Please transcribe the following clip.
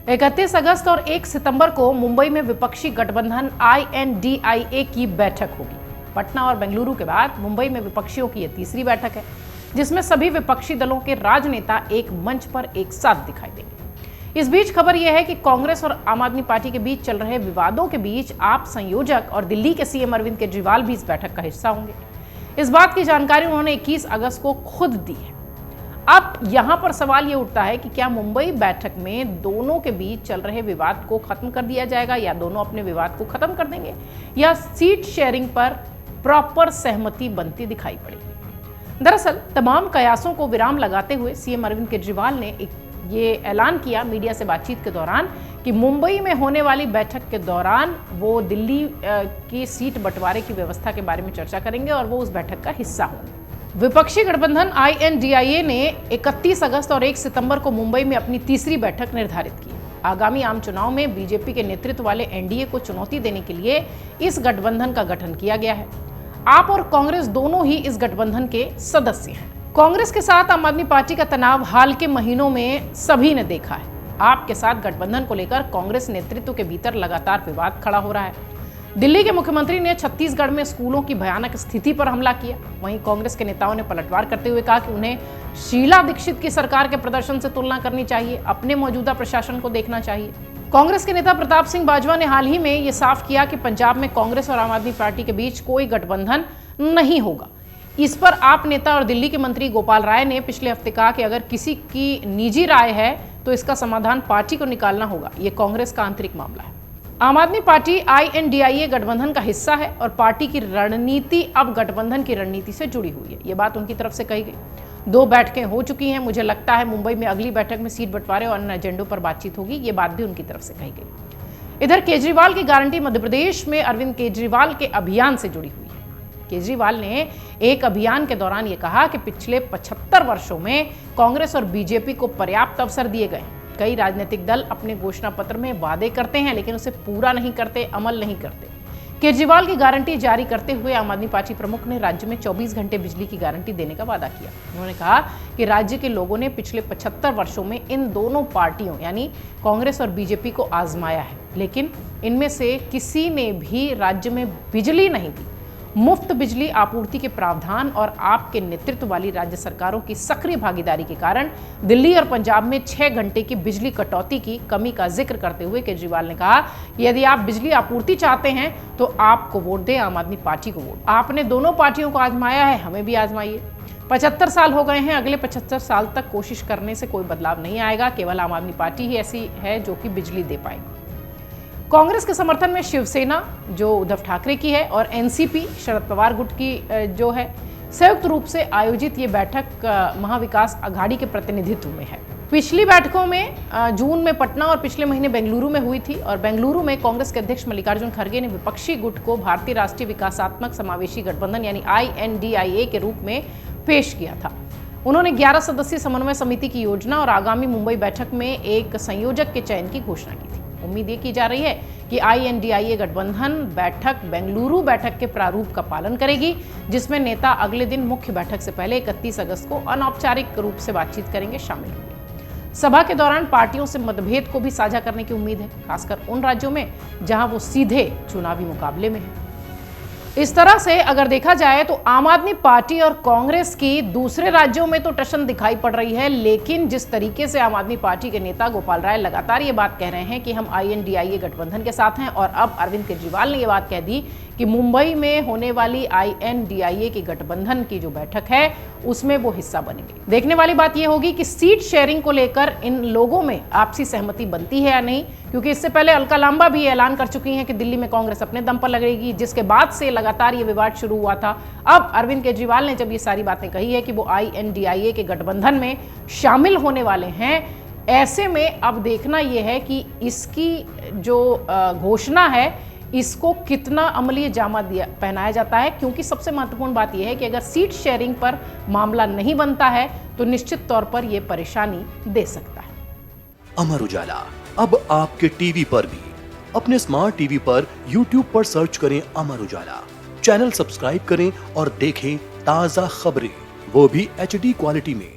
31 अगस्त और 1 सितंबर को मुंबई में विपक्षी गठबंधन INDIA की बैठक होगी। पटना और बेंगलुरु के बाद मुंबई में विपक्षियों की यह तीसरी बैठक है, जिसमें सभी विपक्षी दलों के राजनेता एक मंच पर एक साथ दिखाई देंगे। इस बीच खबर यह है कि कांग्रेस और आम आदमी पार्टी के बीच चल रहे विवादों के बीच आप संयोजक और दिल्ली के सीएम अरविंद केजरीवाल भी इस बैठक का हिस्सा होंगे। इस बात की जानकारी उन्होंने 21 अगस्त को खुद दी है। अब यहां पर सवाल ये उठता है कि क्या मुंबई बैठक में दोनों के बीच चल रहे विवाद को खत्म कर दिया जाएगा, या दोनों अपने विवाद को खत्म कर देंगे, या सीट शेयरिंग पर प्रॉपर सहमति बनती दिखाई पड़ेगी। दरअसल तमाम कयासों को विराम लगाते हुए सीएम अरविंद केजरीवाल ने ये ऐलान किया मीडिया से बातचीत के दौरान कि मुंबई में होने वाली बैठक के दौरान वो दिल्ली की सीट बंटवारे की व्यवस्था के बारे में चर्चा करेंगे और वो उस बैठक का हिस्सा होंगे। विपक्षी गठबंधन INDIA ने 31 अगस्त और 1 सितंबर को मुंबई में अपनी तीसरी बैठक निर्धारित की। आगामी आम चुनाव में बीजेपी के नेतृत्व वाले एनडीए को चुनौती देने के लिए इस गठबंधन का गठन किया गया है। आप और कांग्रेस दोनों ही इस गठबंधन के सदस्य हैं। कांग्रेस के साथ आम आदमी पार्टी का तनाव हाल के महीनों में सभी ने देखा है। आप के साथ गठबंधन को लेकर कांग्रेस नेतृत्व के भीतर लगातार विवाद खड़ा हो रहा है। दिल्ली के मुख्यमंत्री ने छत्तीसगढ़ में स्कूलों की भयानक स्थिति पर हमला किया। वहीं कांग्रेस के नेताओं ने पलटवार करते हुए कहा कि उन्हें शीला दीक्षित की सरकार के प्रदर्शन से तुलना करनी चाहिए, अपने मौजूदा प्रशासन को देखना चाहिए। कांग्रेस के नेता प्रताप सिंह बाजवा ने हाल ही में ये साफ किया कि पंजाब में कांग्रेस और आम आदमी पार्टी के बीच कोई गठबंधन नहीं होगा। इस पर आप नेता और दिल्ली के मंत्री गोपाल राय ने पिछले हफ्ते कहा कि अगर किसी की निजी राय है तो इसका समाधान पार्टी को निकालना होगा, ये कांग्रेस का आंतरिक मामला है। आम आदमी पार्टी INDIA गठबंधन का हिस्सा है और पार्टी की रणनीति अब गठबंधन की रणनीति से जुड़ी हुई है, ये बात उनकी तरफ से कही गई। 2 बैठकें हो चुकी हैं। मुझे लगता है मुंबई में अगली बैठक में सीट बंटवारे और अन्य एजेंडों पर बातचीत होगी, ये बात भी उनकी तरफ से कही गई। इधर केजरीवाल की गारंटी मध्य प्रदेश में अरविंद केजरीवाल के अभियान से जुड़ी हुई है। केजरीवाल ने एक अभियान के दौरान ये कहा कि पिछले 75 वर्षों में कांग्रेस और बीजेपी को पर्याप्त अवसर दिए गए। कई राजनीतिक दल अपने घोषणा पत्र में वादे करते हैं लेकिन उसे पूरा नहीं करते, अमल नहीं करते। केजरीवाल की गारंटी जारी करते हुए आम आदमी पार्टी प्रमुख ने राज्य में 24 घंटे बिजली की गारंटी देने का वादा किया। उन्होंने कहा कि राज्य के लोगों ने पिछले 75 वर्षों में इन दोनों पार्टियों यानी कांग्रेस और बीजेपी को आजमाया है, लेकिन इनमें से किसी ने भी राज्य में बिजली नहीं दी। मुफ्त बिजली आपूर्ति के प्रावधान और आपके नेतृत्व वाली राज्य सरकारों की सक्रिय भागीदारी के कारण दिल्ली और पंजाब में 6 घंटे की बिजली कटौती की कमी का जिक्र करते हुए केजरीवाल ने कहा कि यदि आप बिजली आपूर्ति चाहते हैं तो आपको वोट दें, आम आदमी पार्टी को वोट। आपने दोनों पार्टियों को आजमाया है, हमें भी आजमाइए। 75 साल हो गए हैं, अगले 75 साल तक कोशिश करने से कोई बदलाव नहीं आएगा। केवल आम आदमी पार्टी ही ऐसी है जो कि बिजली दे पाएगी। कांग्रेस के समर्थन में शिवसेना जो उद्धव ठाकरे की है और एनसीपी शरद पवार गुट की जो है, संयुक्त रूप से आयोजित ये बैठक महाविकास अघाड़ी के प्रतिनिधित्व में है। पिछली बैठकों में जून में पटना और पिछले महीने बेंगलुरु में हुई थी और बेंगलुरु में कांग्रेस के अध्यक्ष मल्लिकार्जुन खड़गे ने विपक्षी गुट को भारतीय राष्ट्रीय विकासात्मक समावेशी गठबंधन यानी INDIA के रूप में पेश किया था। उन्होंने 11 सदस्यीय समन्वय समिति की योजना और आगामी मुंबई बैठक में एक संयोजक के चयन की घोषणा की थी। उम्मीद ये की जा रही है कि INDIA गठबंधन बैठक बेंगलुरु बैठक के प्रारूप का पालन करेगी, जिसमें नेता अगले दिन मुख्य बैठक से पहले 31 अगस्त को अनौपचारिक रूप से बातचीत करेंगे, शामिल होंगे। सभा के दौरान पार्टियों से मतभेद को भी साझा करने की उम्मीद है, खासकर उन राज्यों में जहां वो सीधे चुनावी मुकाबले में है। इस तरह से अगर देखा जाए तो आम आदमी पार्टी और कांग्रेस की दूसरे राज्यों में तो टशन दिखाई पड़ रही है, लेकिन जिस तरीके से आम आदमी पार्टी के नेता गोपाल राय लगातार ये बात कह रहे हैं कि हम INDIA गठबंधन के साथ हैं, और अब अरविंद केजरीवाल ने ये बात कह दी कि मुंबई में होने वाली INDIA की गठबंधन की जो बैठक है उसमें वो हिस्सा बनेंगे। देखने वाली बात ये होगी कि सीट शेयरिंग को लेकर इन लोगों में आपसी सहमति बनती है या नहीं, क्योंकि इससे पहले अलका लांबा भी ऐलान कर चुकी हैं कि दिल्ली में कांग्रेस अपने दम पर लगेगी, जिसके बाद से लगातार ये विवाद शुरू हुआ था। अब अरविंद केजरीवाल ने जब ये सारी बातें कही है कि वो INDIA के गठबंधन में शामिल होने वाले हैं, ऐसे में अब देखना यह है कि इसकी जो घोषणा है इसको कितना अमली जामा पहनाया जाता है, क्योंकि सबसे महत्वपूर्ण बात यह है कि अगर सीट शेयरिंग पर मामला नहीं बनता है तो निश्चित तौर पर यह परेशानी दे सकता है। अमर उजाला अब आपके टीवी पर भी। अपने स्मार्ट टीवी पर YouTube पर सर्च करें अमर उजाला, चैनल सब्सक्राइब करें और देखें ताजा खबरें, वो भी HD क्वालिटी में।